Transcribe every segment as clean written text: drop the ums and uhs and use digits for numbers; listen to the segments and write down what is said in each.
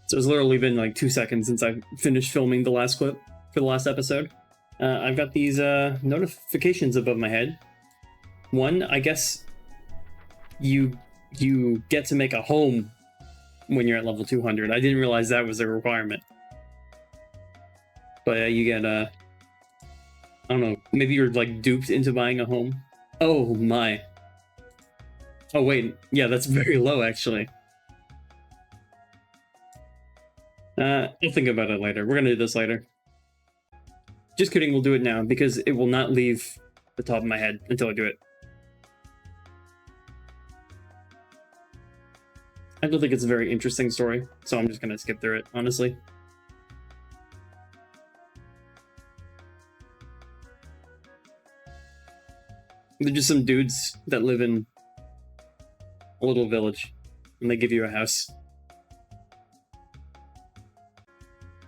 So it's literally been like 2 seconds since I finished filming the last clip for the last episode. I've got these notifications above my head. One, I guess you get to make a home when you're at level 200. I didn't realize that was a requirement. But you get, I don't know, maybe you're like duped into buying a home. Oh my. Oh wait, yeah, that's very low actually. I'll think about it later. We're gonna do this later. Just kidding, we'll do it now because it will not leave the top of my head until I do it. I don't think it's a very interesting story, so I'm just gonna skip through it, honestly. They're just some dudes that live in a little village, and they give you a house.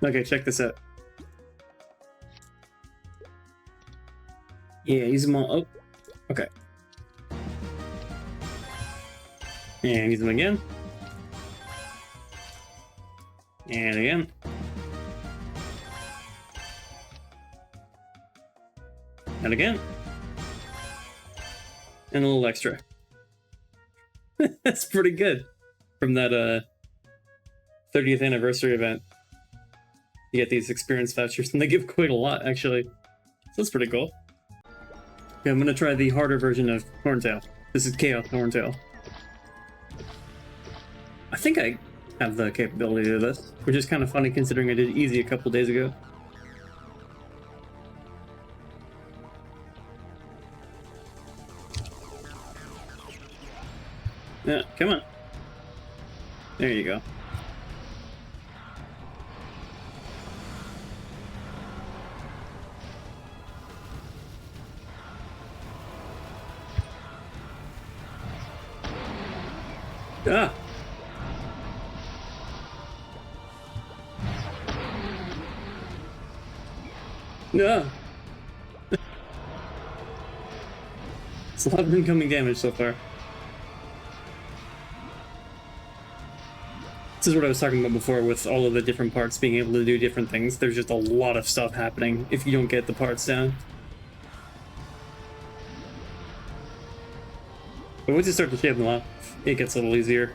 Okay, check this out. Yeah, use them all. Oh, okay. And use them again. And again. And again. And a little extra. That's pretty good. From that 30th anniversary event. You get these experience vouchers, and they give quite a lot, actually. So that's pretty cool. Okay, I'm gonna try the harder version of Horntail. This is Chaos Horntail. I think I have the capability to do this, which is kind of funny considering I did easy a couple days ago. Yeah, come on. There you go. Ah! No! It's a lot of incoming damage so far. This is what I was talking about before with all of the different parts being able to do different things. There's just a lot of stuff happening if you don't get the parts down. But once you start to shape them up, it gets a little easier.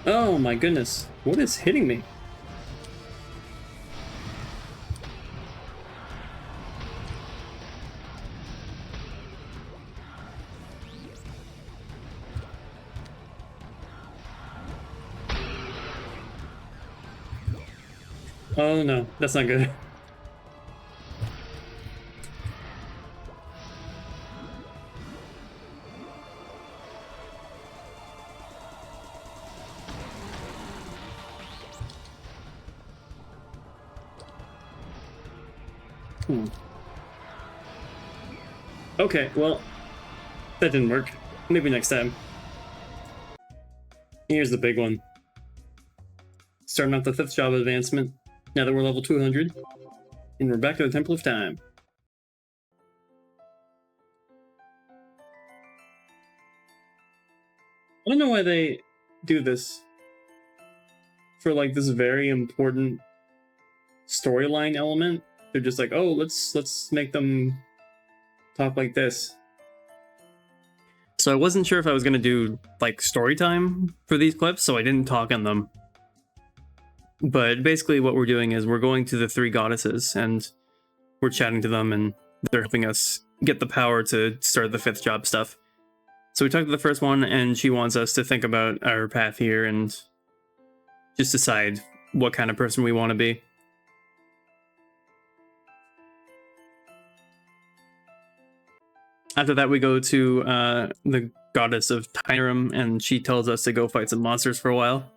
Oh my goodness, what is hitting me? Oh no, that's not good. Okay, well, that didn't work. Maybe next time. Here's the big one. Starting off the 5th job advancement, now that we're level 200, and we're back to the Temple of Time. I don't know why they do this for like this very important storyline element. They're just like, oh, let's make them talk like this. So I wasn't sure if I was gonna do like story time for these clips, so I didn't talk in them. But basically what we're doing is we're going to the 3 goddesses and we're chatting to them and they're helping us get the power to start the 5th job stuff. So we talked to the first one and she wants us to think about our path here and just decide what kind of person we want to be. After that, we go to the goddess of Tyrum, and she tells us to go fight some monsters for a while.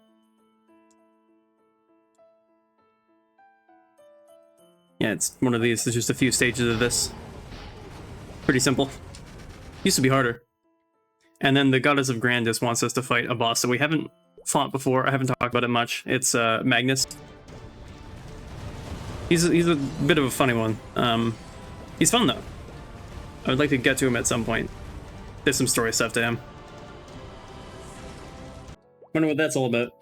Yeah, it's one of these. There's just a few stages of this. Pretty simple. Used to be harder. And then the goddess of Grandis wants us to fight a boss that we haven't fought before. I haven't talked about it much. It's Magnus. He's a bit of a funny one. He's fun though. I would like to get to him at some point. There's some story stuff to him. Wonder what that's all about.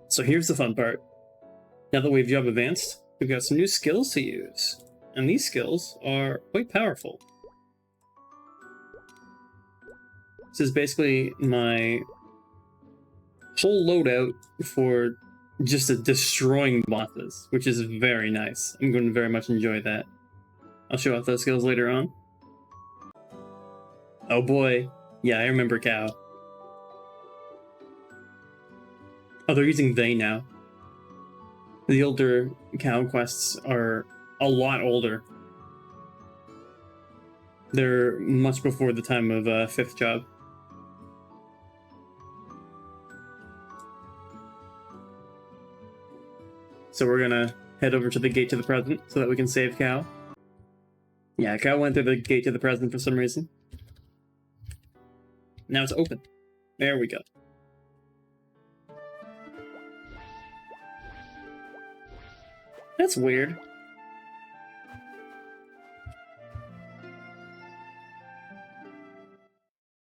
So here's the fun part. Now that we've job advanced, we've got some new skills to use. And these skills are quite powerful. This is basically my whole loadout for just destroying bosses, which is very nice. I'm going to very much enjoy that. I'll show off those skills later on. Oh boy. Yeah, I remember Cow. Oh, they're using they now. The older Cow quests are a lot older. They're much before the time of 5th job. So we're gonna head over to the gate to the present so that we can save Cow. Yeah, Cow went through the gate to the present for some reason. Now it's open. There we go. That's weird.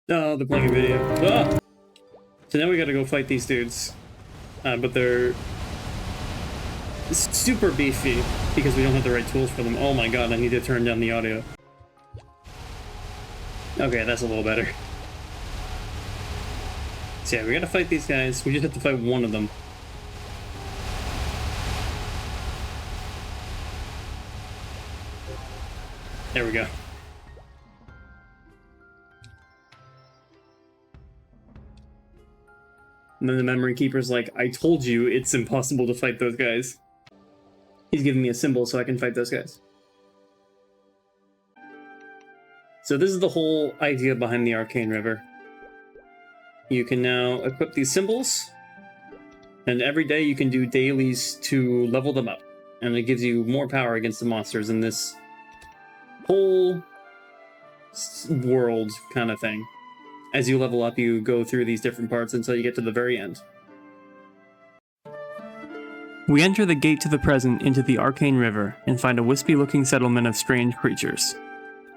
Oh, they're playing a video. Ah! So now we gotta go fight these dudes. But they're super beefy because we don't have the right tools for them. Oh my god, I need to turn down the audio. Okay, that's a little better. So yeah, we gotta fight these guys. We just have to fight one of them. There we go. And then the memory keeper's like, I told you it's impossible to fight those guys. He's giving me a symbol so I can fight those guys. So this is the whole idea behind the Arcane River. You can now equip these symbols, and every day you can do dailies to level them up. And it gives you more power against the monsters in this whole world kind of thing. As you level up, you go through these different parts until you get to the very end. We enter the gate to the present into the Arcane River and find a wispy-looking settlement of strange creatures.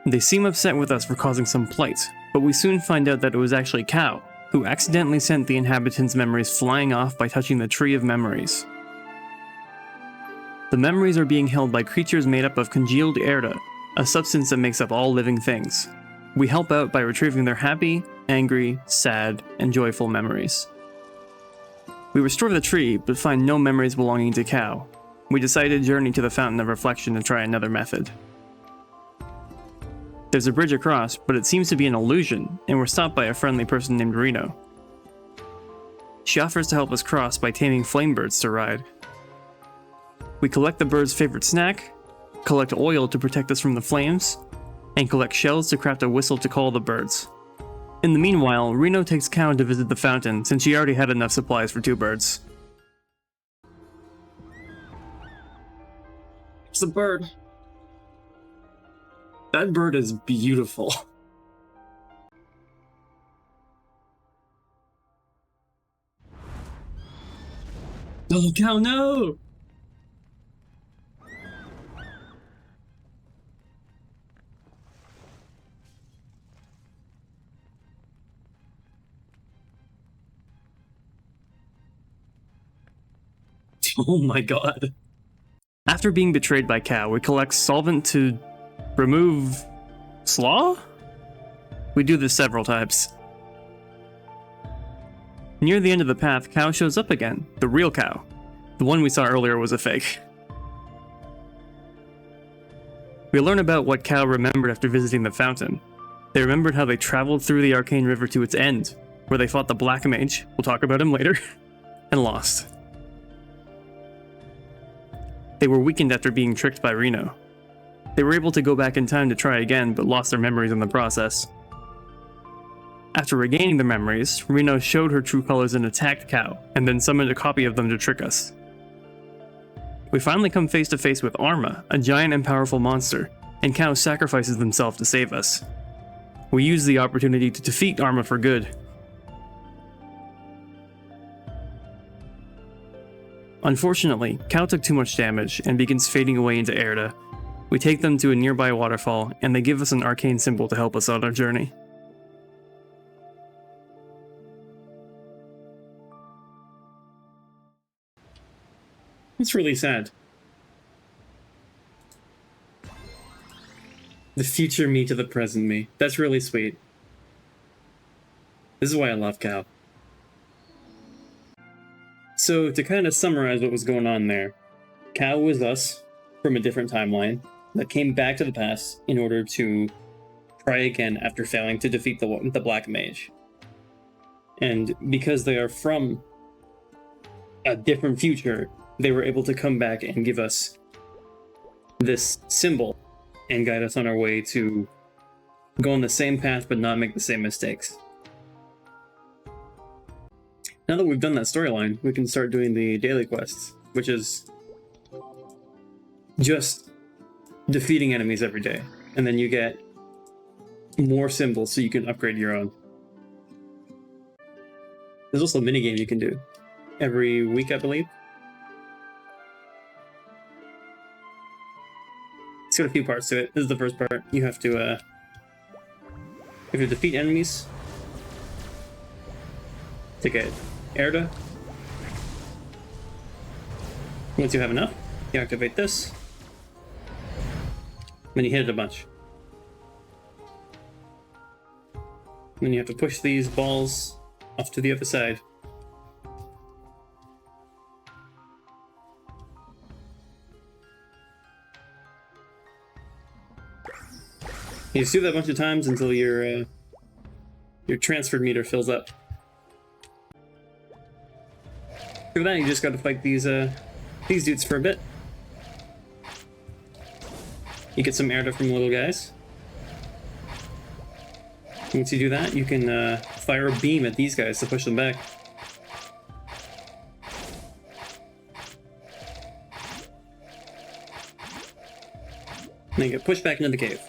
They seem upset with us for causing some plight, but we soon find out that it was actually Cow, who accidentally sent the inhabitants' memories flying off by touching the Tree of Memories. The memories are being held by creatures made up of congealed erda, a substance that makes up all living things. We help out by retrieving their happy, angry, sad, and joyful memories. We restore the tree, but find no memories belonging to Cow. We decide to journey to the Fountain of Reflection to try another method. There's a bridge across, but it seems to be an illusion, and we're stopped by a friendly person named Reno. She offers to help us cross by taming flame birds to ride. We collect the bird's favorite snack, collect oil to protect us from the flames, and collect shells to craft a whistle to call the birds. In the meanwhile, Reno takes Cow to visit the fountain since she already had enough supplies for 2 birds. It's a bird. That bird is beautiful. Oh, Cow, no! Oh my god. After being betrayed by Cow, we collect solvent to remove slaw? We do this several times. Near the end of the path, Cow shows up again. The real Cow. The one we saw earlier was a fake. We learn about what Cow remembered after visiting the fountain. They remembered how they traveled through the Arcane River to its end, where they fought the Black Mage, we'll talk about him later, and lost. They were weakened after being tricked by Reno. They were able to go back in time to try again, but lost their memories in the process. After regaining their memories, Reno showed her true colors and attacked Cow, and then summoned a copy of them to trick us. We finally come face to face with Arma, a giant and powerful monster, and Cow sacrifices himself to save us. We use the opportunity to defeat Arma for good. Unfortunately, Cal took too much damage and begins fading away into Erda. We take them to a nearby waterfall, and they give us an arcane symbol to help us on our journey. It's really sad. The future me to the present me. That's really sweet. This is why I love Cal. So, to kind of summarize what was going on there, Cal was us from a different timeline that came back to the past in order to try again after failing to defeat the Black Mage. And because they are from a different future, they were able to come back and give us this symbol and guide us on our way to go on the same path but not make the same mistakes. Now that we've done that storyline, we can start doing the daily quests, which is just defeating enemies every day. And then you get more symbols so you can upgrade your own. There's also a minigame you can do every week, I believe. It's got a few parts to it. This is the first part. You have to defeat enemies to get Erda. Once you have enough, you activate this. Then you hit it a bunch. Then you have to push these balls off to the other side. You just do that a bunch of times until your transfer meter fills up. After that, you just gotta fight these dudes for a bit. You get some Erda from the little guys. Once you do that, you can fire a beam at these guys to push them back. And then you get pushed back into the cave.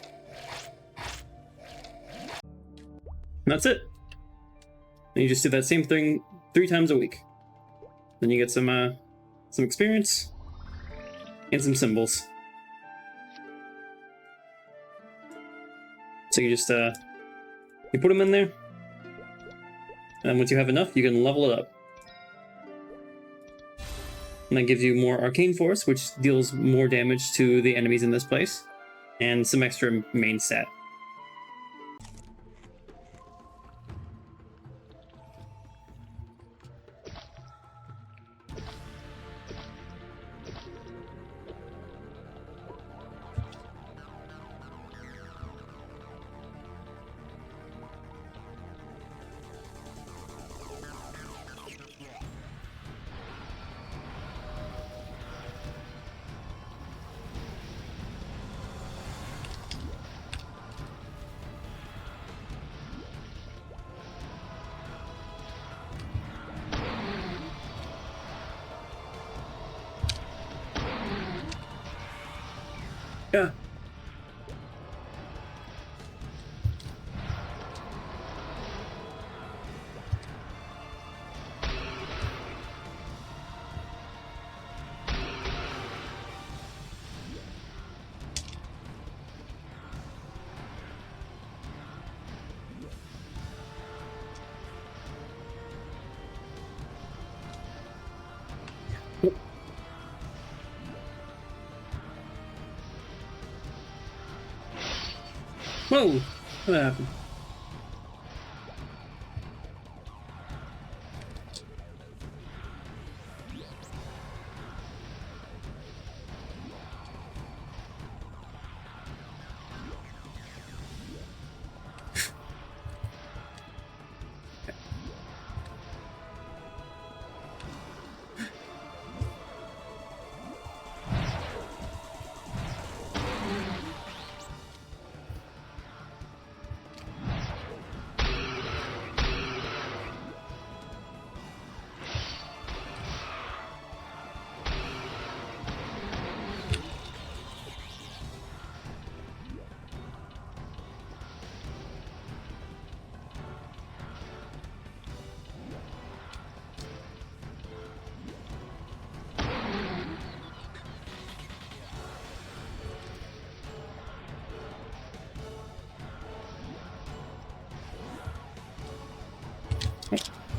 And that's it. And you just do that same thing 3 times a week. Then you get some experience and some symbols. So you just you put them in there, and then once you have enough, you can level it up. And that gives you more arcane force, which deals more damage to the enemies in this place, and some extra main stat. Yeah. Whoa! What happened?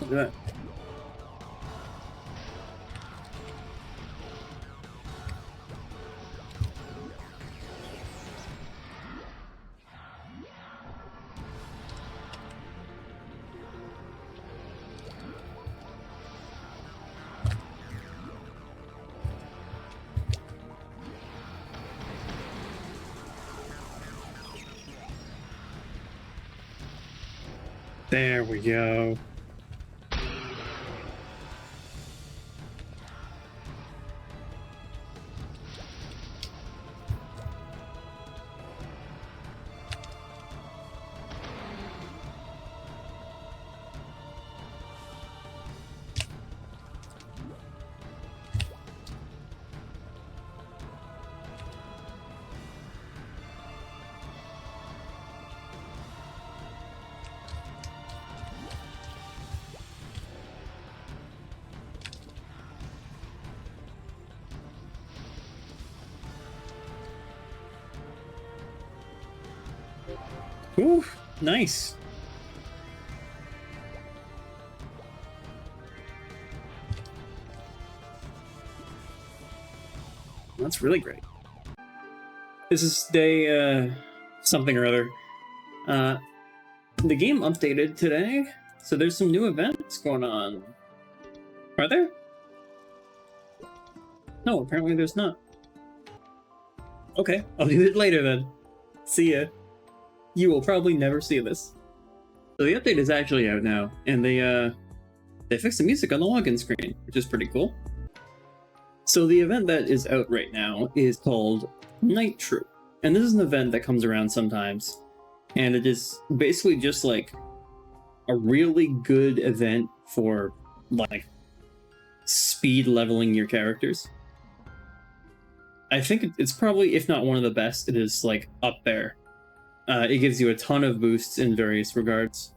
Look at that. There we go. Ooh, nice. That's really great. This is day something or other. The game updated today, so there's some new events going on. Are there? No, apparently there's not. Okay, I'll do it later then. See ya. You will probably never see this. So the update is actually out now, and they fixed the music on the login screen, which is pretty cool. So the event that is out right now is called Night Troupe, and this is an event that comes around sometimes, and it is basically just like a really good event for like speed leveling your characters. I think it's probably, if not one of the best, it is like up there. It gives you a ton of boosts in various regards.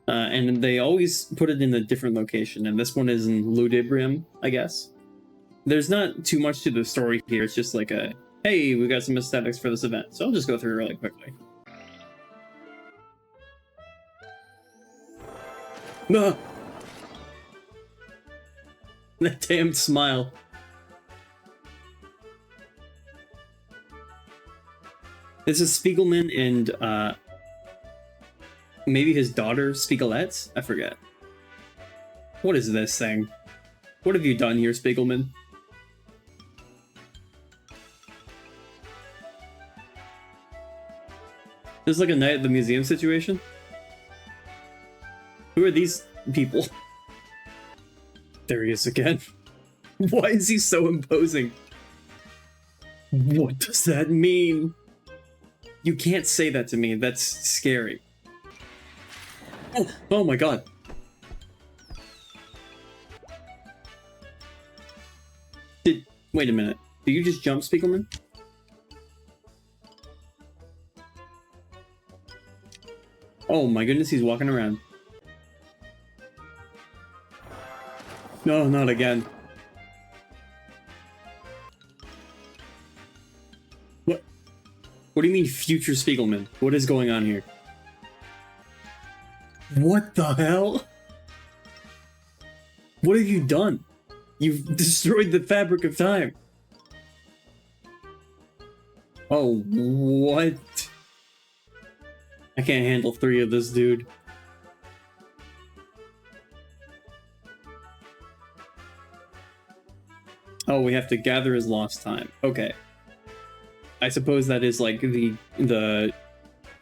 And they always put it in a different location, and this one is in Ludibrium, I guess. There's not too much to the story here, it's just like a, hey, we got some aesthetics for this event, so I'll just go through really quickly. Ah! That damn smile. This is Spiegelman and maybe his daughter, Spiegelette? I forget. What is this thing? What have you done here, Spiegelman? This is like a night at the museum situation? Who are these people? There he is again. Why is he so imposing? What does that mean? You can't say that to me, that's scary. Oh my god. Wait a minute. Did you just jump, Spiegelman? Oh my goodness, he's walking around. No, not again. What? What do you mean, future Spiegelman? What is going on here? What the hell? What have you done? You've destroyed the fabric of time. Oh, what? I can't handle 3 of this dude. Oh, we have to gather his lost time. Okay. I suppose that is like the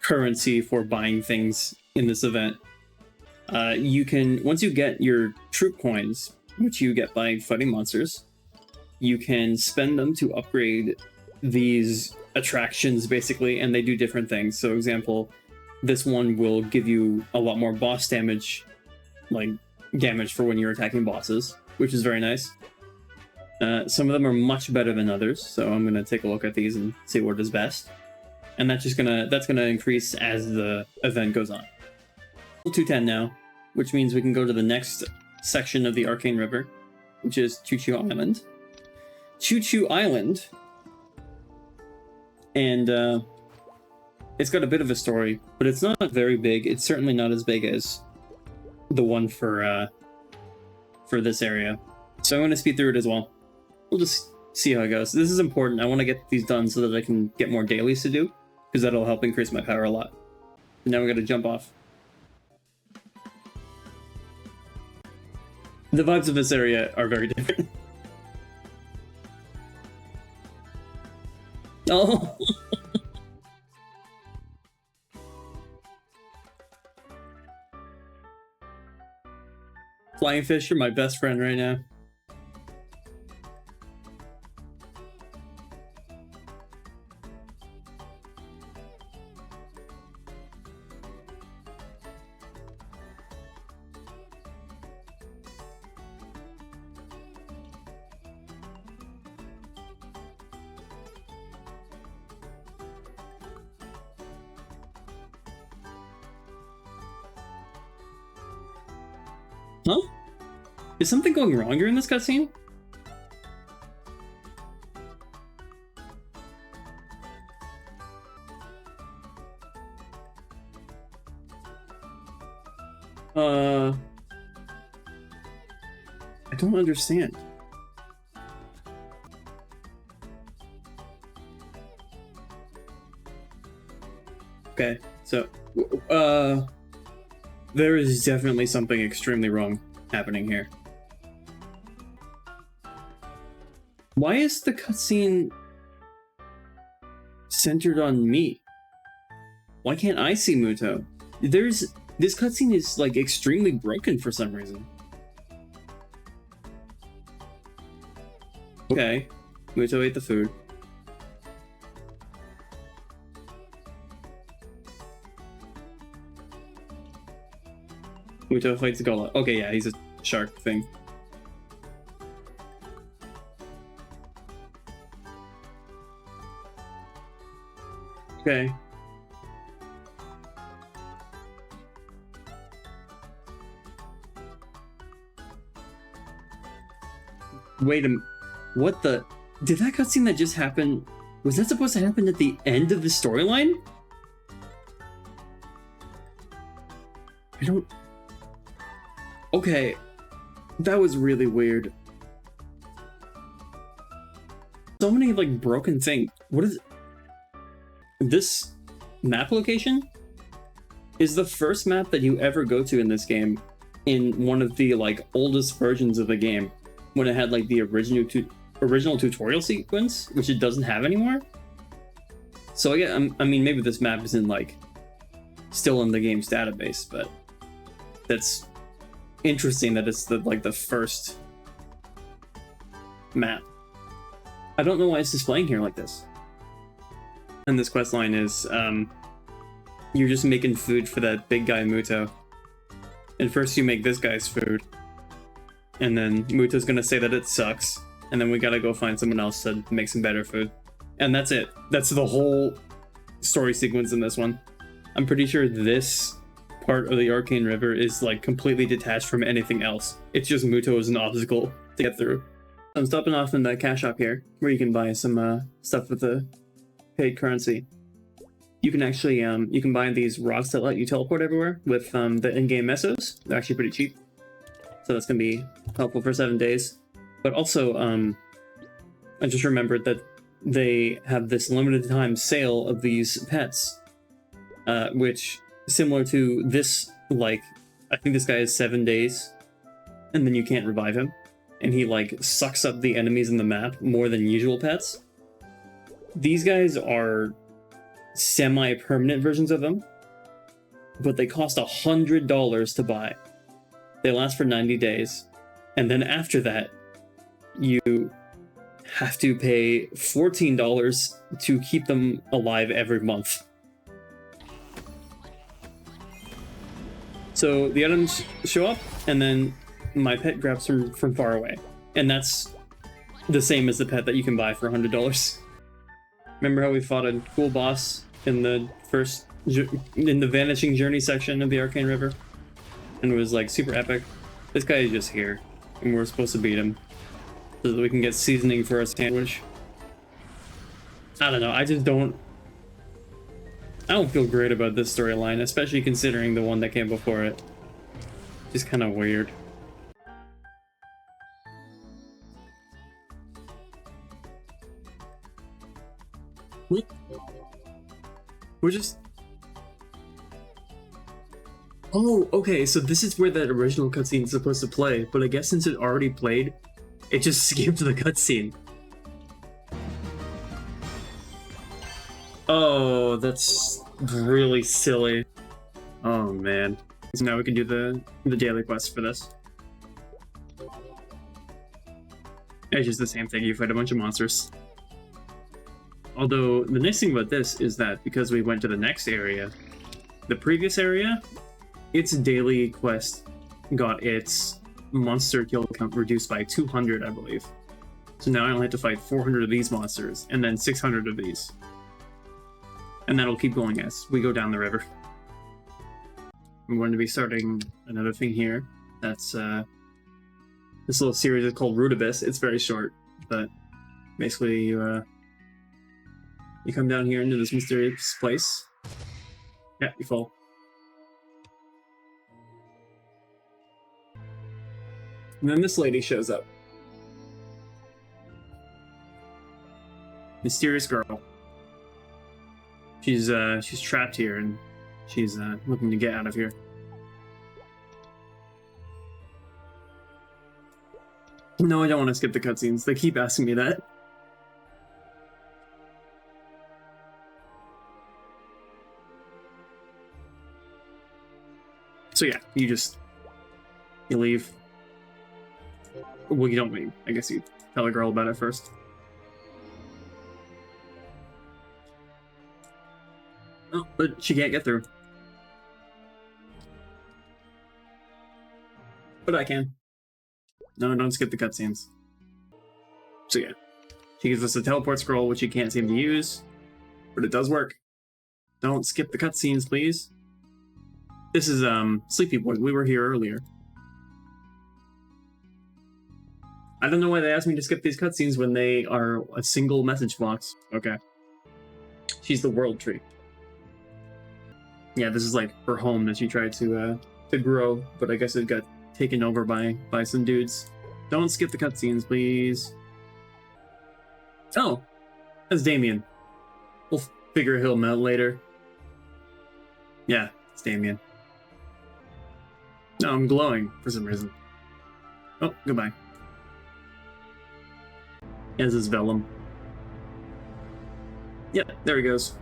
currency for buying things in this event. You can, once you get your troop coins, which you get by fighting monsters, you can spend them to upgrade these attractions basically, and they do different things. So example, this one will give you a lot more boss damage, like damage for when you're attacking bosses, which is very nice. Some of them are much better than others, so I'm gonna take a look at these and see what is best. And that's gonna increase as the event goes on. 210 now, which means we can go to the next section of the Arcane River, which is Chu Chu Island. Chu Chu Island, and it's got a bit of a story, but it's not very big. It's certainly not as big as the one for this area. So I'm going to speed through it as well. We'll just see how it goes. This is important. I want to get these done so that I can get more dailies to do, because that'll help increase my power a lot. And now we're going to jump off. The vibes of this area are very different. Oh! Flying fish are my best friend right now. Huh? Is something going wrong during this cutscene? I don't understand. Okay, so, there is definitely something extremely wrong happening here. Why is the cutscene centered on me? Why can't I see Muto? This cutscene is like extremely broken for some reason. Okay, Muto ate the food. Muto fights Gola. Okay, yeah, he's a shark thing. Okay. Wait a minute. What the? Did that cutscene that just happened, was that supposed to happen at the end of the storyline? I don't... Okay. That was really weird. So many, like, broken things. What is... This map location is the first map that you ever go to in this game in one of the, like, oldest versions of the game, when it had, like, the original tutorial sequence, which it doesn't have anymore. So I mean, maybe this map isn't, like, still in the game's database, but that's interesting that it's the first map. I don't know why it's displaying here like this. And this quest line is, you're just making food for that big guy Muto. And first you make this guy's food, and then Muto's gonna say that it sucks, and then we gotta go find someone else to make some better food. And that's it. That's the whole story sequence in this one. I'm pretty sure this part of the Arcane River is, like, completely detached from anything else. It's just Muto as an obstacle to get through. I'm stopping off in the cash shop here, where you can buy some stuff with the paid currency. You can actually, you can buy these rocks that let you teleport everywhere with the in-game mesos. They're actually pretty cheap. So that's going to be helpful for 7 days. But also, I just remembered that they have this limited time sale of these pets, which, similar to this, like, I think this guy has 7 days, and then you can't revive him. And he, like, sucks up the enemies in the map more than usual pets. These guys are semi-permanent versions of them, but they cost $100 to buy. They last for 90 days, and then after that, you have to pay $14 to keep them alive every month. So the items show up, and then my pet grabs them from far away. And that's the same as the pet that you can buy for $100. Remember how we fought a cool boss in the Vanishing Journey section of the Arcane River? And it was, like, super epic. This guy is just here, and we're supposed to beat him so that we can get seasoning for our sandwich. I don't know, I don't feel great about this storyline, especially considering the one that came before it. Just kind of weird. We're just... Oh, okay, so this is where that original cutscene is supposed to play, but I guess since it already played, it just skipped the cutscene. Oh, that's really silly. Oh man. So now we can do the daily quest for this. It's just the same thing, you fight a bunch of monsters. Although, the nice thing about this is that because we went to the next area, the previous area, its daily quest got its monster kill count reduced by 200, I believe. So now I only have to fight 400 of these monsters, and then 600 of these. And that'll keep going as we go down the river. I'm going to be starting another thing here. That's, this little series is called Root Abyss. It's very short, but basically you come down here into this mysterious place. Yeah, you fall. And then this lady shows up. Mysterious girl. She's trapped here and she's looking to get out of here. No, I don't want to skip the cutscenes. They keep asking me that. So yeah, you leave. Well, you don't leave. I guess you tell a girl about it first. Oh, but she can't get through. But I can. No, don't skip the cutscenes. So yeah, she gives us a teleport scroll, which you can't seem to use, but it does work. Don't skip the cutscenes, please. This is Sleepy Boy. We were here earlier. I don't know why they asked me to skip these cutscenes when they are a single message box. Okay. She's the World Tree. Yeah, this is like her home that she tried to grow, but I guess it got taken over by some dudes. Don't skip the cutscenes, please. Oh, that's Damien. We'll figure him out later. Yeah, it's Damien. No, I'm glowing for some reason. Oh, goodbye. As is Vellum. Yep, there he goes.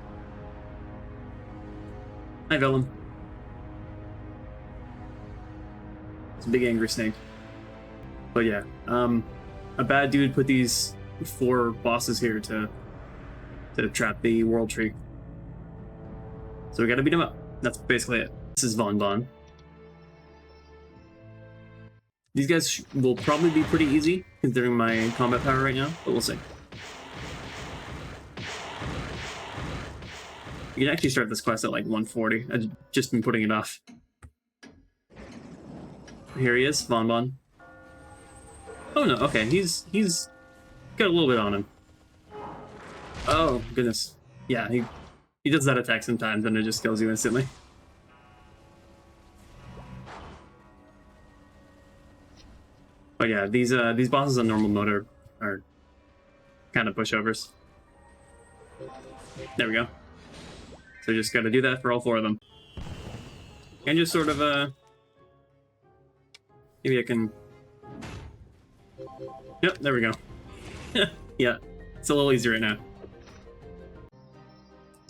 Hi, Vellum. It's a big angry snake. But yeah, a bad dude put these 4 bosses here to trap the World Tree. So we gotta beat him up. That's basically it. This is Von Bon. These guys will probably be pretty easy, considering my combat power right now, but we'll see. You can actually start this quest at like 140. I've just been putting it off. Here he is, Von Bon. Oh no, okay, he's got a little bit on him. Oh, goodness. Yeah, he does that attack sometimes and it just kills you instantly. But yeah, these bosses on normal mode are kind of pushovers. There we go. So just gotta do that for all 4 of them. And just sort of, maybe I can... Yep, there we go. Yeah, it's a little easier right now.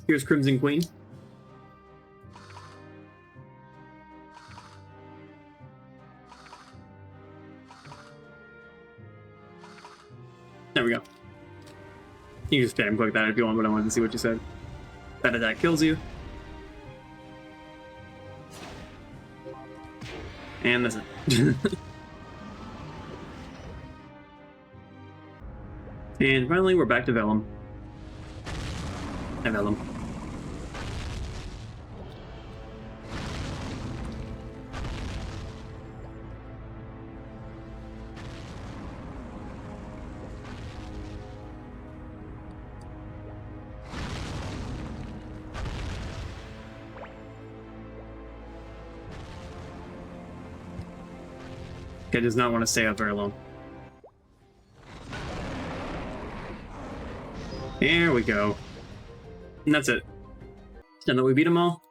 Here's Crimson Queen. There we go. You can just spam click that if you want, but I wanted to see what you said. That attack kills you. And that's it. And finally, we're back to Vellum. Hi, Vellum. Guy does not want to stay out very long. There we go. And that's it. Now that we beat them all,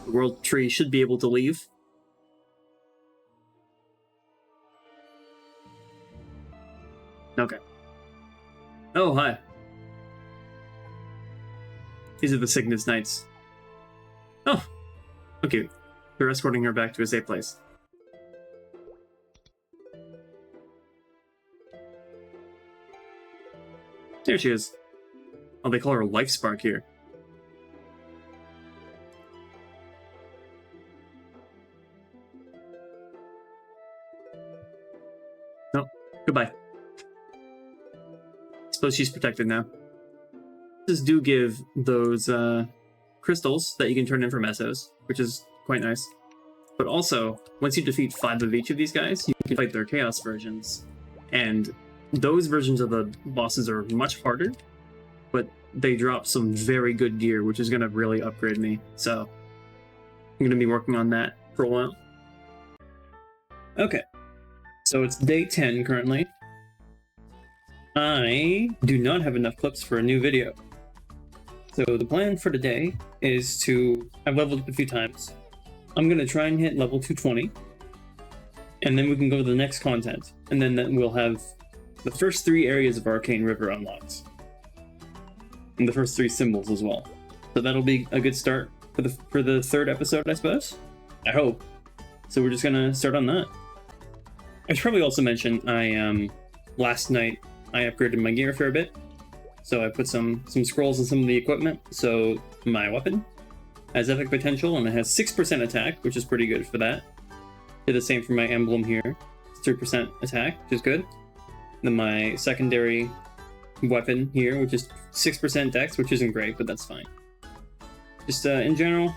the World Tree should be able to leave. Okay. Oh, hi. These are the Cygnus Knights. Oh, okay. They're escorting her back to a safe place. There she is. Oh, they call her Life Spark here. Oh, goodbye. Suppose she's protected now. This do give those crystals that you can turn in for mesos, which is quite nice. But also, once you defeat 5 of each of these guys, you can fight their chaos versions. And those versions of the bosses are much harder, but they drop some very good gear, which is going to really upgrade me. So I'm going to be working on that for a while. Okay, so it's day 10 currently. I do not have enough clips for a new video. So the plan for today is to... I've leveled up a few times. I'm going to try and hit level 220. And then we can go to the next content. And then we'll have the first 3 areas of Arcane River unlocked. And the first 3 symbols as well. So that'll be a good start for the 3rd episode, I suppose? I hope. So we're just going to start on that. I should probably also mention, last night I upgraded my gear a fair bit. So I put some scrolls in some of the equipment. So my weapon has epic potential and it has 6% attack, which is pretty good for that. Did the same for my emblem here. It's 3% attack, which is good. Then my secondary weapon here, which is 6% dex, which isn't great, but that's fine. Just in general,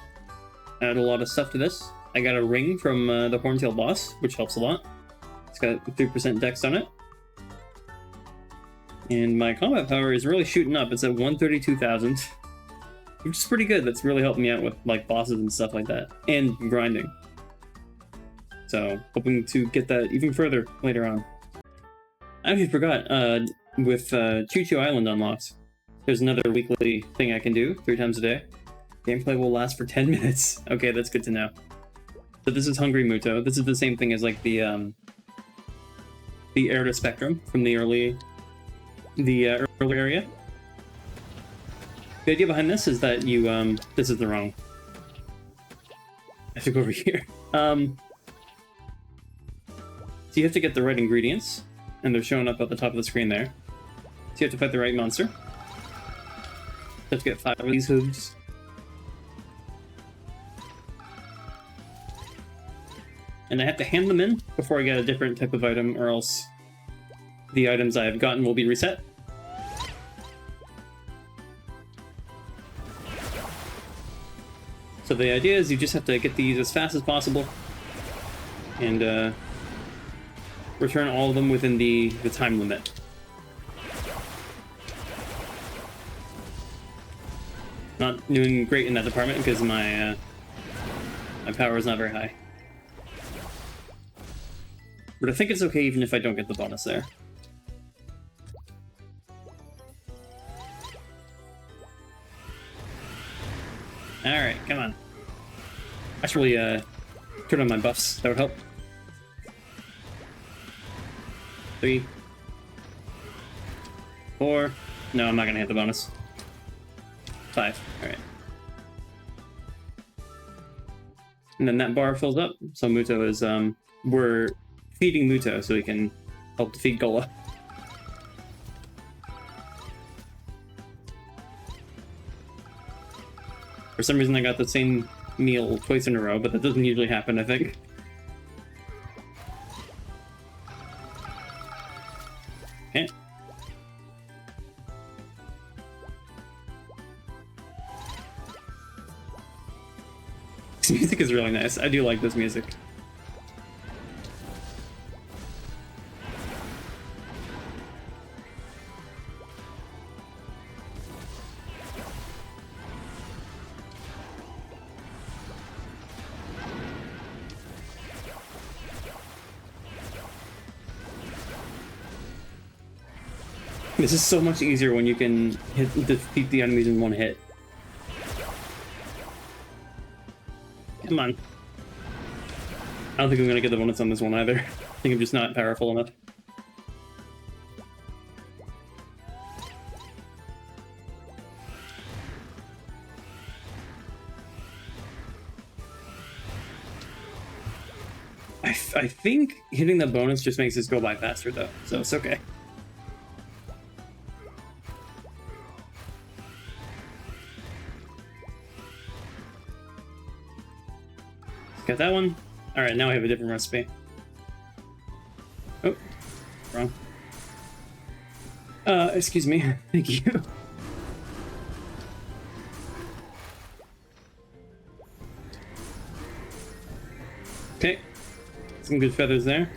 add a lot of stuff to this. I got a ring from the Horntail boss, which helps a lot. It's got 3% dex on it. And my combat power is really shooting up. It's at 132,000, which is pretty good. That's really helped me out with like bosses and stuff like that, and grinding. So hoping to get that even further later on. I actually forgot, with Chu Chu Island unlocked, there's another weekly thing I can do 3 times a day. Gameplay will last for 10 minutes. Okay, that's good to know. So this is Hungry Muto. This is the same thing as like the Air to Spectrum from the early area. The idea behind this is that you, this is the wrong... I have to go over here. So you have to get the right ingredients, and they're showing up at the top of the screen there. So you have to fight the right monster. You have to get 5 of these hooves. And I have to hand them in before I get a different type of item, or else the items I have gotten will be reset. So the idea is you just have to get these as fast as possible and return all of them within the time limit. Not doing great in that department because my power is not very high. But I think it's okay even if I don't get the bonus there. Alright, come on. I should really turn on my buffs. That would help. 3. 4. No, I'm not gonna hit the bonus. 5. Alright. And then that bar fills up. So Muto is, we're feeding Muto so he can help defeat Gola. For some reason I got the same meal twice in a row, but that doesn't usually happen, I think. Okay. This music is really nice. I do like this music. This is so much easier when you can defeat the enemies in one hit. Come on. I don't think I'm gonna get the bonus on this one either. I think I'm just not powerful enough. I think hitting the bonus just makes this go by faster though, so it's okay. Got that one. All right, now I have a different recipe. Oh, wrong. Excuse me. Thank you. Okay, some good feathers there.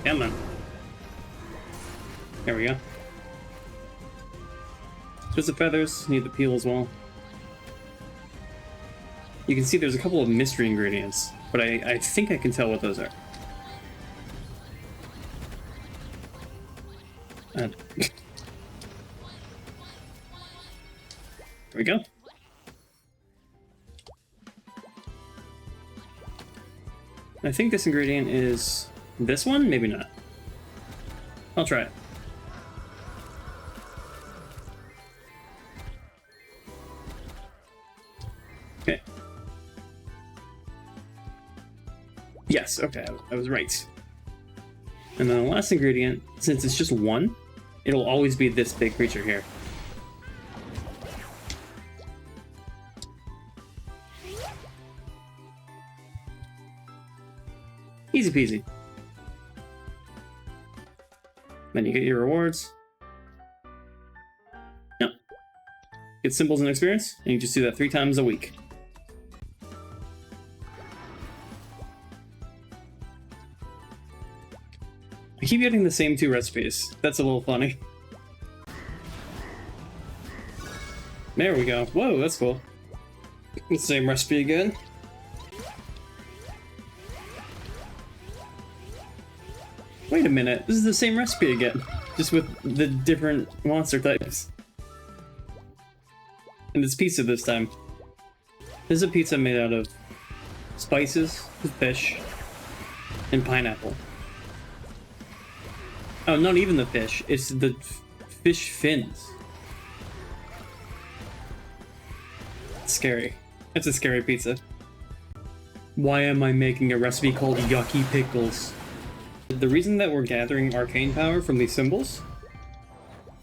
Come on. There we go. Just the feathers, need the peel as well. You can see there's a couple of mystery ingredients, but I think I can tell what those are. There we go. I think this ingredient is this one, maybe not. I'll try it. Okay. Yes, okay, I was right. And then the last ingredient, since it's just one, it'll always be this big creature here. Easy peasy. Then you get your rewards. No. Get symbols and experience, and you just do that 3 times a week. I keep getting the same 2 recipes. That's a little funny. There we go. Whoa, that's cool. The same recipe again. Wait a minute, this is the same recipe again, just with the different monster types. And it's pizza this time. This is a pizza made out of spices, fish, and pineapple. Oh, not even the fish, it's the fish fins. It's scary. It's a scary pizza. Why am I making a recipe called Yucky Pickles? The reason that we're gathering arcane power from these symbols,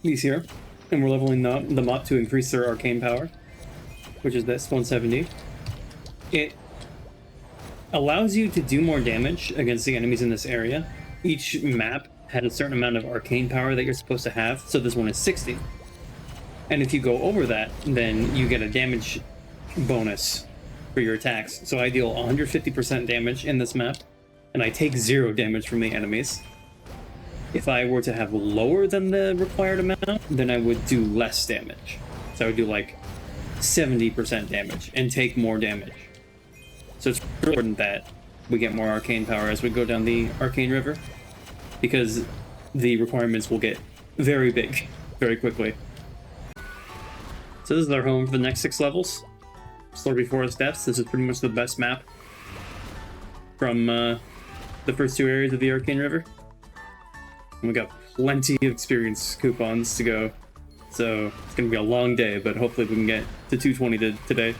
these here, and we're leveling them up to increase their arcane power, which is this 170, it allows you to do more damage against the enemies in this area. Each map had a certain amount of arcane power that you're supposed to have, so this one is 60. And if you go over that, then you get a damage bonus for your attacks. So I deal 150% damage in this map, and I take 0 damage from the enemies. If I were to have lower than the required amount, then I would do less damage. So I would do like 70% damage and take more damage. So it's important that we get more arcane power as we go down the Arcane River, because the requirements will get very big very quickly. So this is our home for the next 6 levels. Slurpy Forest Depths. This is pretty much the best map from the first 2 areas of the Arcane River. And we got plenty of experience coupons to go, so it's gonna be a long day, but hopefully we can get to 220 today.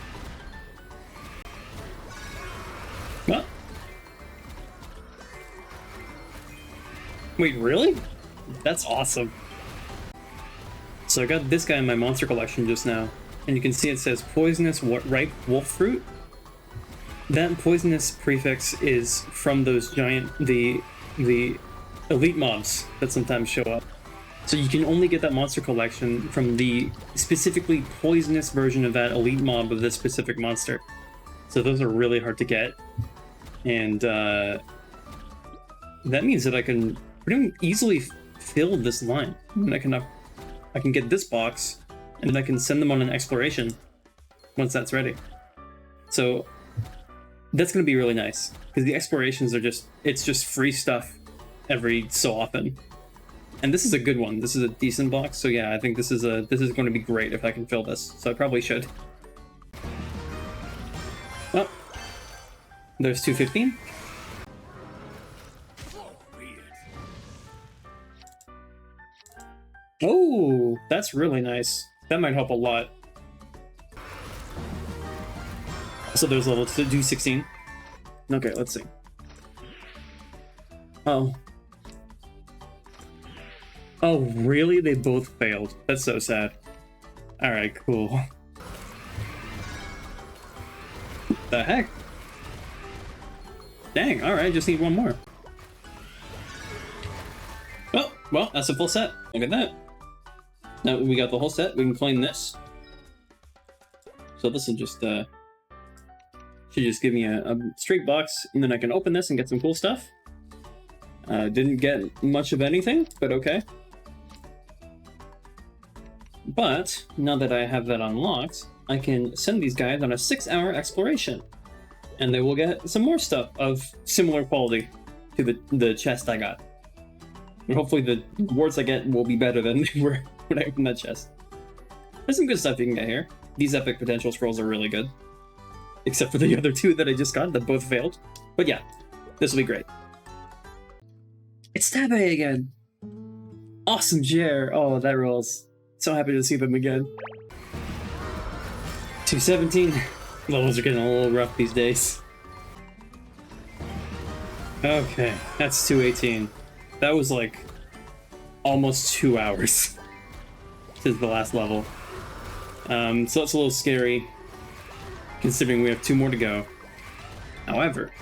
What? Wait, really? That's awesome. So I got this guy in my monster collection just now, and you can see it says poisonous ripe wolf fruit. That poisonous prefix is from those giant, the elite mobs that sometimes show up. So you can only get that monster collection from the specifically poisonous version of that elite mob of this specific monster. So those are really hard to get. And that means that I can pretty easily fill this line. And I can get this box, and then I can send them on an exploration once that's ready. So That's going to be really nice, because the explorations are it's just free stuff every so often. And this is a good one. This is a decent box, so yeah, I think this is going to be great if I can fill this. So I probably should. Oh, there's 215. Oh, that's really nice. That might help a lot. So there's level 216. Okay, let's see. Oh. Oh, really? They both failed. That's so sad. Alright, cool. The heck? Dang, alright, just need one more. Oh, well, that's a full set. Look at that. Now we got the whole set, we can claim this. So this will just, should just give me a straight box, and then I can open this and get some cool stuff. Didn't get much of anything, but okay. But, now that I have that unlocked, I can send these guys on a 6-hour exploration. And they will get some more stuff of similar quality to the chest I got. And hopefully the rewards I get will be better than they were when I opened that chest. There's some good stuff you can get here. These epic potential scrolls are really good. Except for the other two that I just got that both failed. But yeah, this will be great. It's Tabe again! Awesome chair! Oh, that rolls. So happy to see them again. 217. Levels are getting a little rough these days. Okay, that's 218. That was like almost 2 hours since the last level. So that's a little scary, considering we have 2 more to go. However,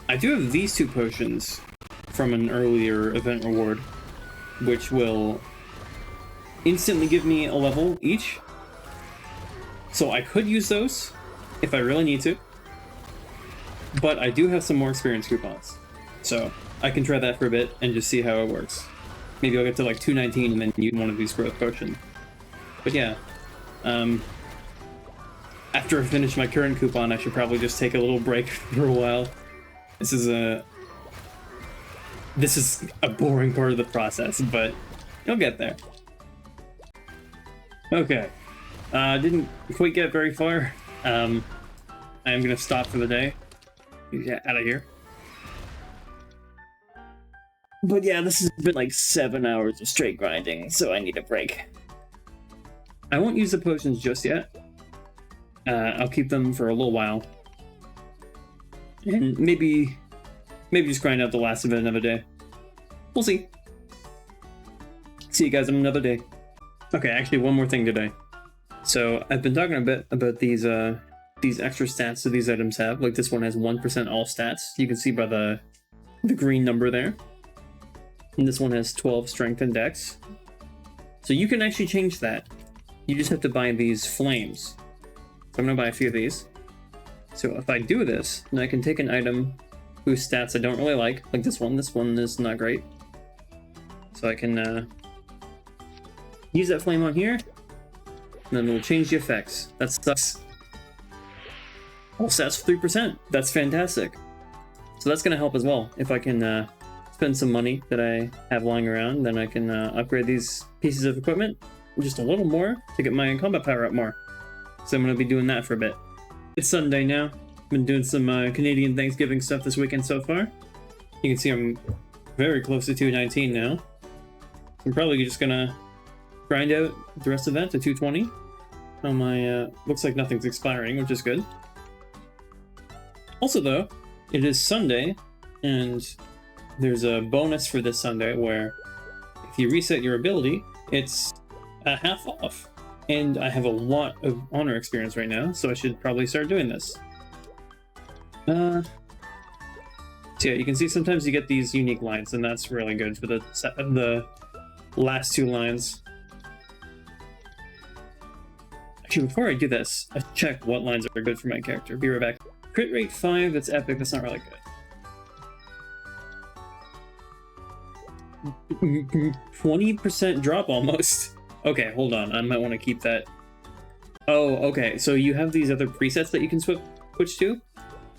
I do have these 2 potions from an earlier event reward, which will instantly give me a level each. So I could use those if I really need to. But I do have some more experience coupons. So I can try that for a bit and just see how it works. Maybe I'll get to like 219 and then use one of these growth potions. But yeah. After I finish my current coupon, I should probably just take a little break for a while. This is a boring part of the process, but you'll get there. Okay. Didn't quite get very far. I am gonna stop for the day. Get out of here. But yeah, this has been like 7 hours of straight grinding, so I need a break. I won't use the potions just yet. I'll keep them for a little while. And maybe just grind out the last of it another day. We'll see. See you guys in another day. Okay, actually one more thing today. So I've been talking a bit about these extra stats that these items have. Like this one has 1% all stats. You can see by the green number there. And this one has 12 strength and dex. So you can actually change that. You just have to buy these flames. So I'm gonna buy a few of these. So if I do this, then I can take an item whose stats I don't really like this one. This one is not great. So I can use that flame on here, and then we'll change the effects. That sucks. All stats for 3%. That's fantastic. So that's gonna help as well. If I can spend some money that I have lying around, then I can upgrade these pieces of equipment just a little more to get my combat power up more. So I'm going to be doing that for a bit. It's Sunday now. Been doing some Canadian Thanksgiving stuff this weekend so far. You can see I'm very close to 219 now. I'm probably just going to grind out the rest of that to 220. On my, looks like nothing's expiring, which is good. Also though, it is Sunday, and there's a bonus for this Sunday where if you reset your ability, it's half off. And I have a lot of honor experience right now, so I should probably start doing this. So yeah, you can see sometimes you get these unique lines, and that's really good for the last 2 lines. Actually, before I do this, I check what lines are good for my character. Be right back. Crit rate 5, that's epic, that's not really good. 20% drop almost. Okay, hold on. I might want to keep that. Oh, okay. So you have these other presets that you can switch to.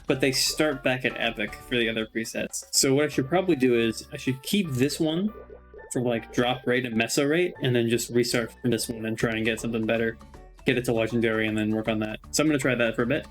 but they start back at Epic for the other presets. So what I should probably do is I should keep this one for like drop rate and meso rate, and then just restart from this one and try and get something better. Get it to legendary and then work on that. So I'm going to try that for a bit.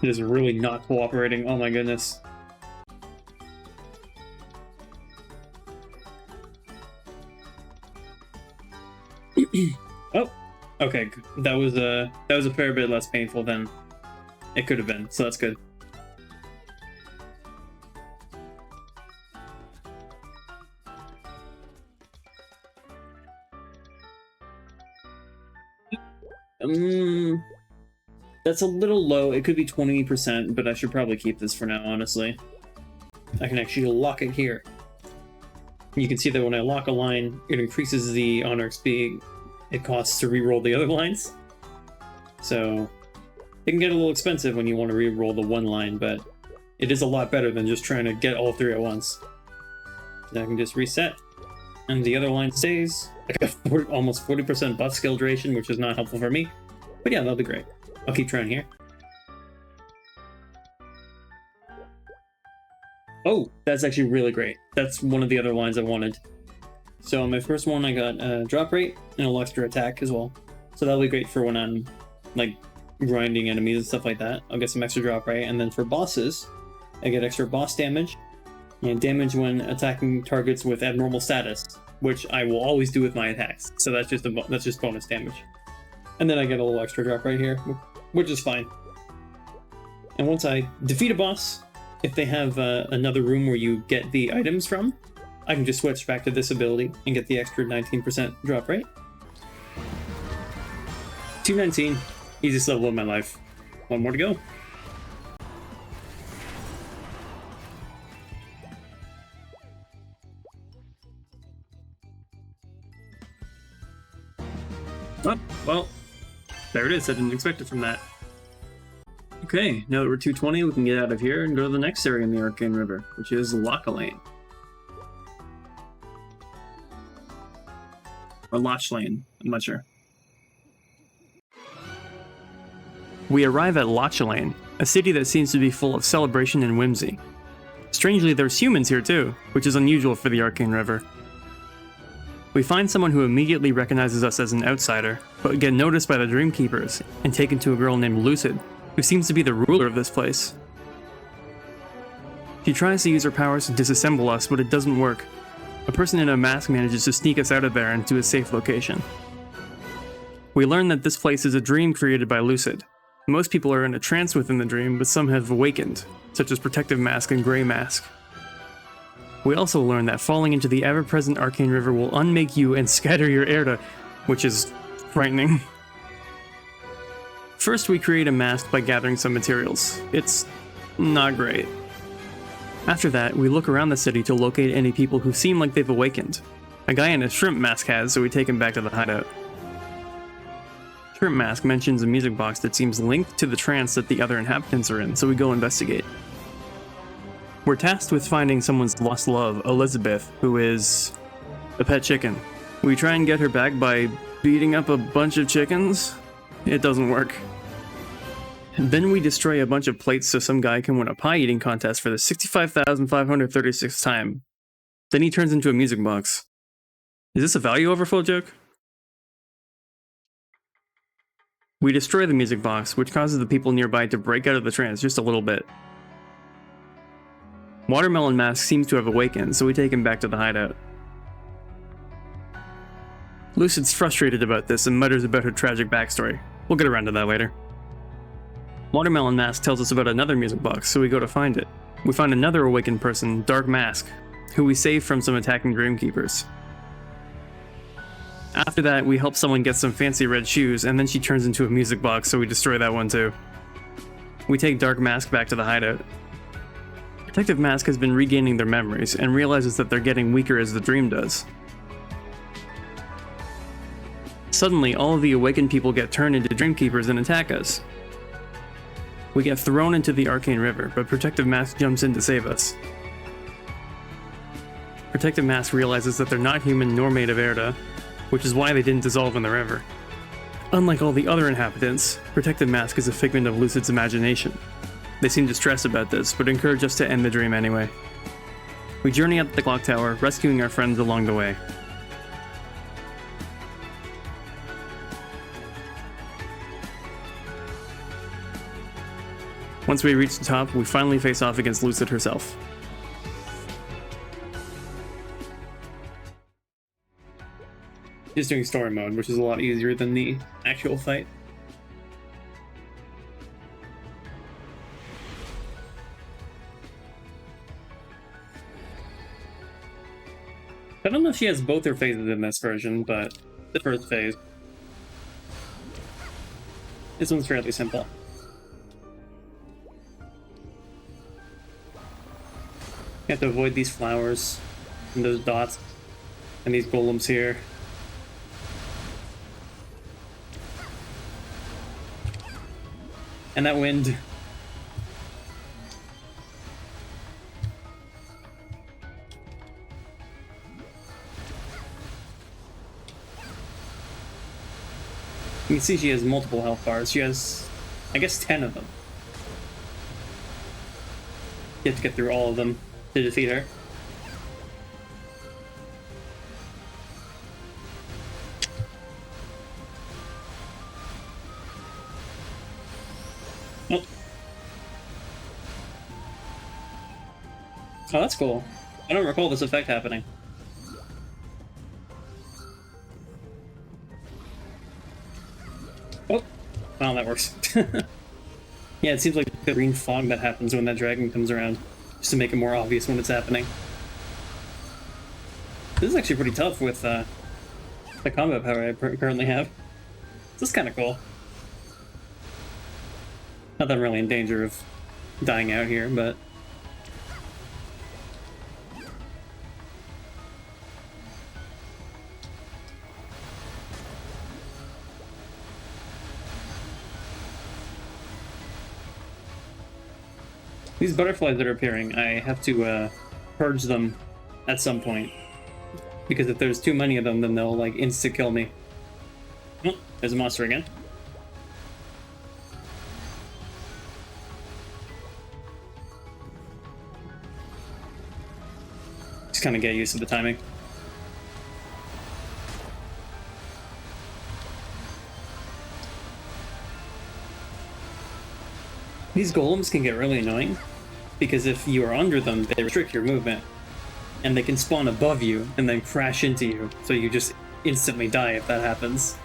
It is really not cooperating. Oh my goodness. Oh, okay. That was a fair bit less painful than it could have been. So that's good. That's a little low. It could be 20%, but I should probably keep this for now, honestly. I can actually lock it here. You can see that when I lock a line, it increases the honor XP it costs to reroll the other lines. So it can get a little expensive when you want to reroll the one line, but it is a lot better than just trying to get all three at once. Then I can just reset, and the other line stays. I got almost 40% buff skill duration, which is not helpful for me. But yeah, that'll be great. I'll keep trying here. Oh, that's actually really great. That's one of the other lines I wanted. So on my first one, I got a drop rate and a extra attack as well. So that'll be great for when I'm like grinding enemies and stuff like that. I'll get some extra drop rate, and then for bosses, I get extra boss damage and damage when attacking targets with abnormal status, which I will always do with my attacks. So that's just bonus damage. And then I get a little extra drop right here, which is fine. And once I defeat a boss, if they have another room where you get the items from, I can just switch back to this ability and get the extra 19% drop rate. 219, easiest level of my life. One more to go. Oh, well, there it is. I didn't expect it from that. Okay, now that we're 220, we can get out of here and go to the next area in the Arcane River, which is Lachelein. Or Lachelein, I'm not sure. We arrive at Lachelein, a city that seems to be full of celebration and whimsy. Strangely, there's humans here too, which is unusual for the Arcane River. We find someone who immediately recognizes us as an outsider, but get noticed by the Dreamkeepers and taken to a girl named Lucid, who seems to be the ruler of this place. She tries to use her powers to disassemble us, but it doesn't work. A person in a mask manages to sneak us out of there and to a safe location. We learn that this place is a dream created by Lucid. Most people are in a trance within the dream, but some have awakened, such as Protective Mask and Grey Mask. We also learn that falling into the ever-present Arcane River will unmake you and scatter your Erda, which is frightening. First, we create a mask by gathering some materials. It's not great. After that, we look around the city to locate any people who seem like they've awakened. A guy in a shrimp mask has, so we take him back to the hideout. Shrimp Mask mentions a music box that seems linked to the trance that the other inhabitants are in, so we go investigate. We're tasked with finding someone's lost love, Elizabeth, who is a pet chicken. We try and get her back by beating up a bunch of chickens. It doesn't work. Then we destroy a bunch of plates so some guy can win a pie eating contest for the 65,536th time. Then he turns into a music box. Is this a value overflow joke? We destroy the music box, which causes the people nearby to break out of the trance just a little bit. Watermelon Mask seems to have awakened, so we take him back to the hideout. Lucid's frustrated about this and mutters about her tragic backstory. We'll get around to that later. Watermelon Mask tells us about another music box, so we go to find it. We find another awakened person, Dark Mask, who we save from some attacking Dreamkeepers. After that, we help someone get some fancy red shoes, and then she turns into a music box, so we destroy that one too. We take Dark Mask back to the hideout. Protective Mask has been regaining their memories, and realizes that they're getting weaker as the dream does. Suddenly, all of the awakened people get turned into Dreamkeepers and attack us. We get thrown into the Arcane River, but Protective Mask jumps in to save us. Protective Mask realizes that they're not human nor made of Erda, which is why they didn't dissolve in the river. Unlike all the other inhabitants, Protective Mask is a figment of Lucid's imagination. They seem distressed about this, but encourage us to end the dream anyway. We journey up the clock tower, rescuing our friends along the way. Once we reach the top, we finally face off against Lucid herself. Just doing story mode, which is a lot easier than the actual fight. I don't know if she has both her phases in this version, but the first phase. This one's fairly simple. You have to avoid these flowers, and those dots, and these golems here. And that wind. You can see she has multiple health bars. She has, I guess, 10 of them. You have to get through all of them to defeat her. Oh. Oh, that's cool. I don't recall this effect happening. Oh, well, that works. Yeah, it seems like the green fog that happens when that dragon comes around, just to make it more obvious when it's happening. This is actually pretty tough with the combat power I currently have. This is kind of cool. Not that I'm really in danger of dying out here, but... These butterflies that are appearing, I have to purge them at some point. Because if there's too many of them, then they'll like insta-kill me. Oh, there's a monster again. Just kind of get used to the timing. These golems can get really annoying, because if you are under them, they restrict your movement. And they can spawn above you and then crash into you, so you just instantly die if that happens.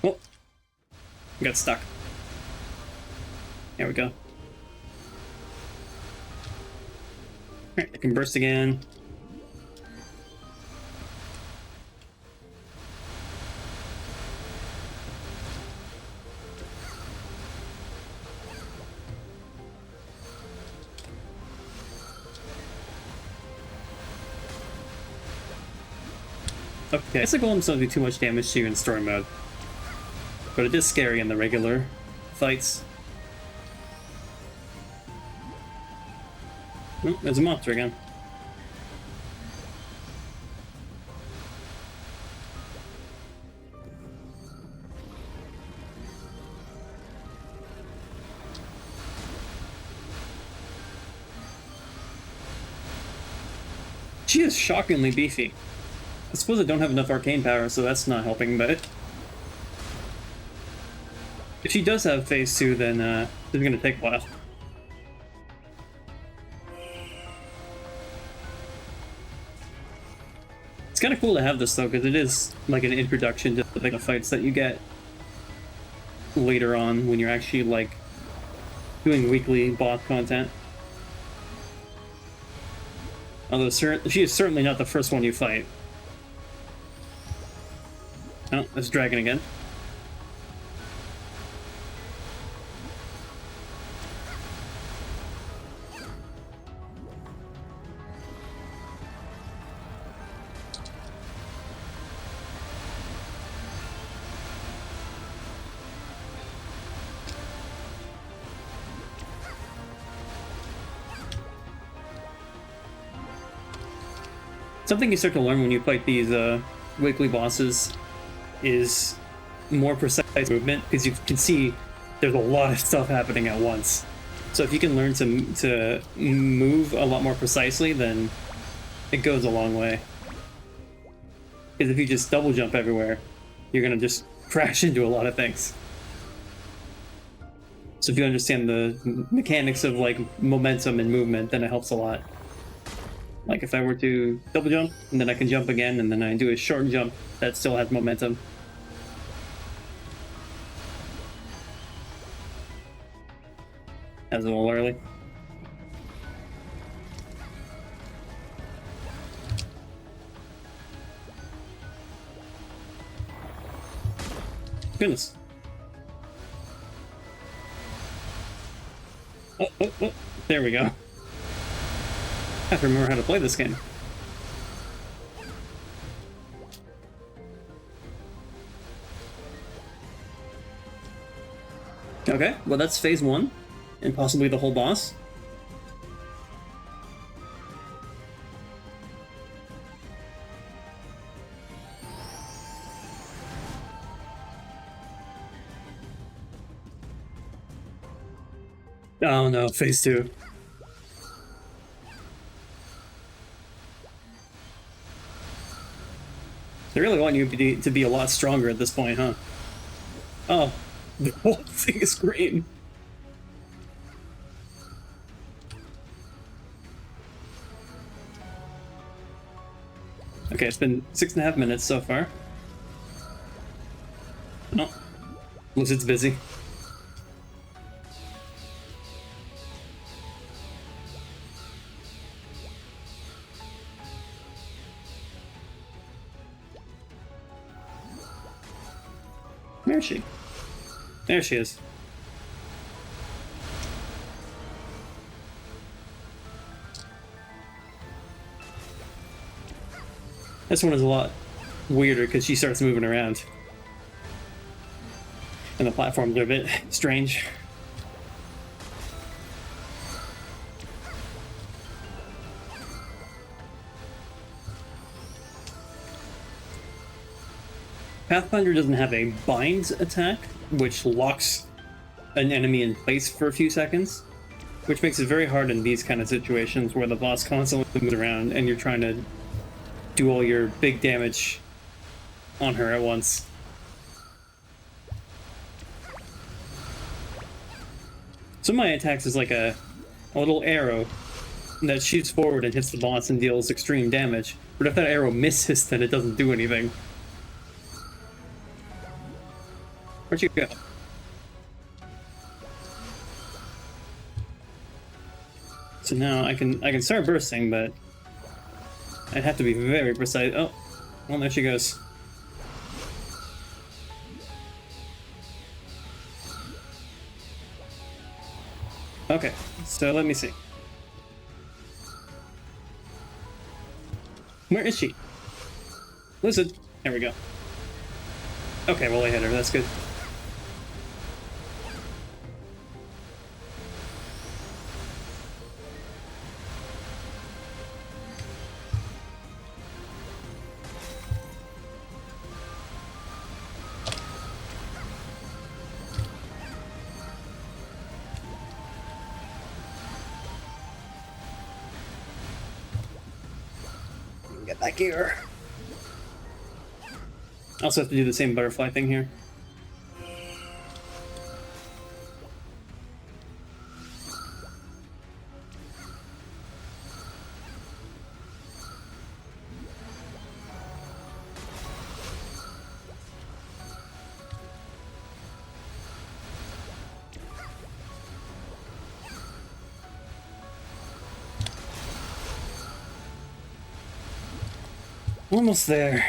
Oh, got stuck. There we go. Alright, I can burst again. Okay, I guess the golems don't do too much damage to you in story mode, but it is scary in the regular fights. Oh, there's a monster again. She is shockingly beefy. I suppose I don't have enough arcane power, so that's not helping, but... if she does have phase 2, then it's gonna take a while. It's kind of cool to have this, though, because it is like an introduction to the kind of fights that you get later on when you're actually, like, doing weekly boss content. Although she is certainly not the first one you fight. Oh, there's a dragon again. Something you start to learn when you fight these weekly bosses is more precise movement, because you can see there's a lot of stuff happening at once. So if you can learn to move a lot more precisely, then it goes a long way. Because if you just double jump everywhere, you're gonna just crash into a lot of things. So if you understand the mechanics of like momentum and movement, then it helps a lot. Like if I were to double jump, and then I can jump again, and then I do a short jump that still has momentum. That was a little early. Goodness. Oh, there we go. I have to remember how to play this game. Okay, well that's phase 1, and possibly the whole boss. Oh no, phase 2. They really want you to be a lot stronger at this point, huh? Oh, the whole thing is green. Okay, it's been 6.5 minutes so far. Oh, Lucid's busy. Where is she? There she is. This one is a lot weirder because she starts moving around. And the platforms are a bit strange. Pathfinder doesn't have a bind attack, which locks an enemy in place for a few seconds, which makes it very hard in these kind of situations where the boss constantly moves around and you're trying to do all your big damage on her at once. Some of my attacks is like a little arrow that shoots forward and hits the boss and deals extreme damage, but if that arrow misses, then it doesn't do anything. Where'd you go? So now I can start bursting, but I'd have to be very precise. Oh, well, there she goes. Okay, so let me see. Where is she? Lucid. There we go. Okay, well I hit her. That's good. Get that gear. I also have to do the same butterfly thing here. Almost there.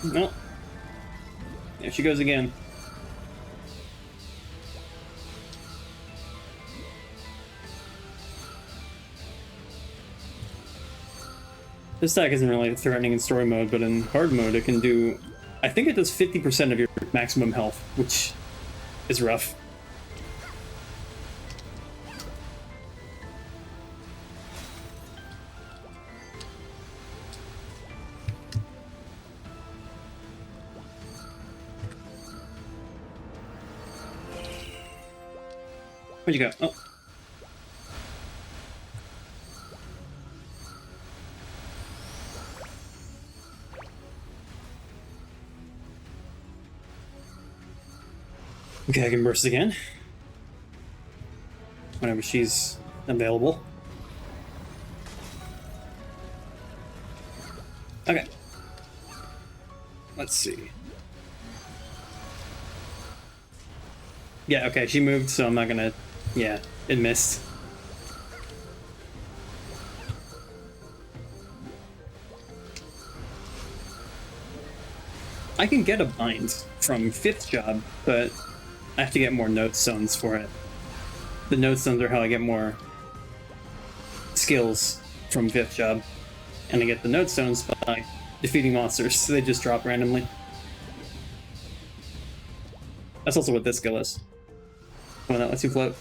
No. There she goes again. This stack isn't really threatening in story mode, but in hard mode it can do I think it does 50% of your maximum health, which is rough. Where'd you go? Oh. Okay, I can burst again. Whenever she's available. Okay. Let's see. Yeah, okay, she moved, so I'm not gonna... Yeah, it missed. I can get a bind from 5th job, but I have to get more note stones for it. The note stones are how I get more skills from 5th job. And I get the note stones by defeating monsters, so they just drop randomly. That's also what this skill is. When that lets you float.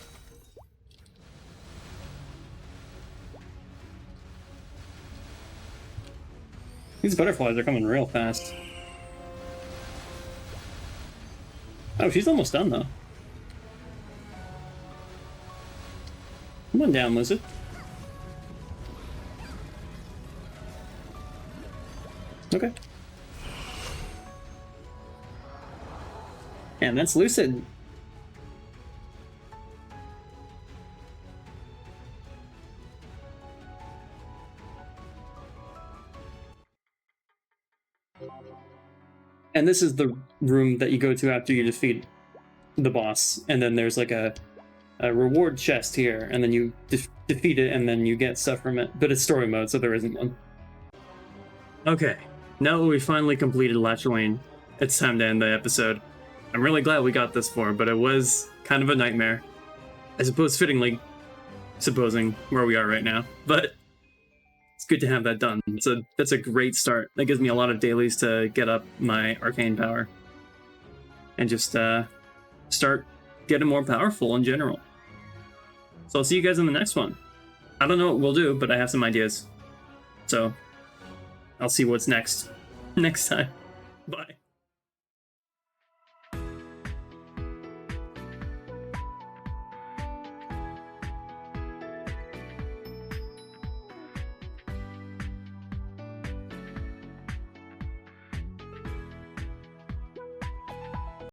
These butterflies are coming real fast. Oh, she's almost done, though. Come on down, Lucid. Okay. And that's Lucid. And this is the room that you go to after you defeat the boss. And then there's like a reward chest here, and then you defeat it, and then you get stuff from it. But it's story mode, so there isn't one. Okay, now that we finally completed Lachelein, it's time to end the episode. I'm really glad we got this far, but it was kind of a nightmare. I suppose fittingly, supposing where we are right now. But it's good to have that done. That's a great start. That gives me a lot of dailies to get up my arcane power. And just start getting more powerful in general. So I'll see you guys in the next one. I don't know what we'll do, but I have some ideas. So I'll see what's next time. Bye.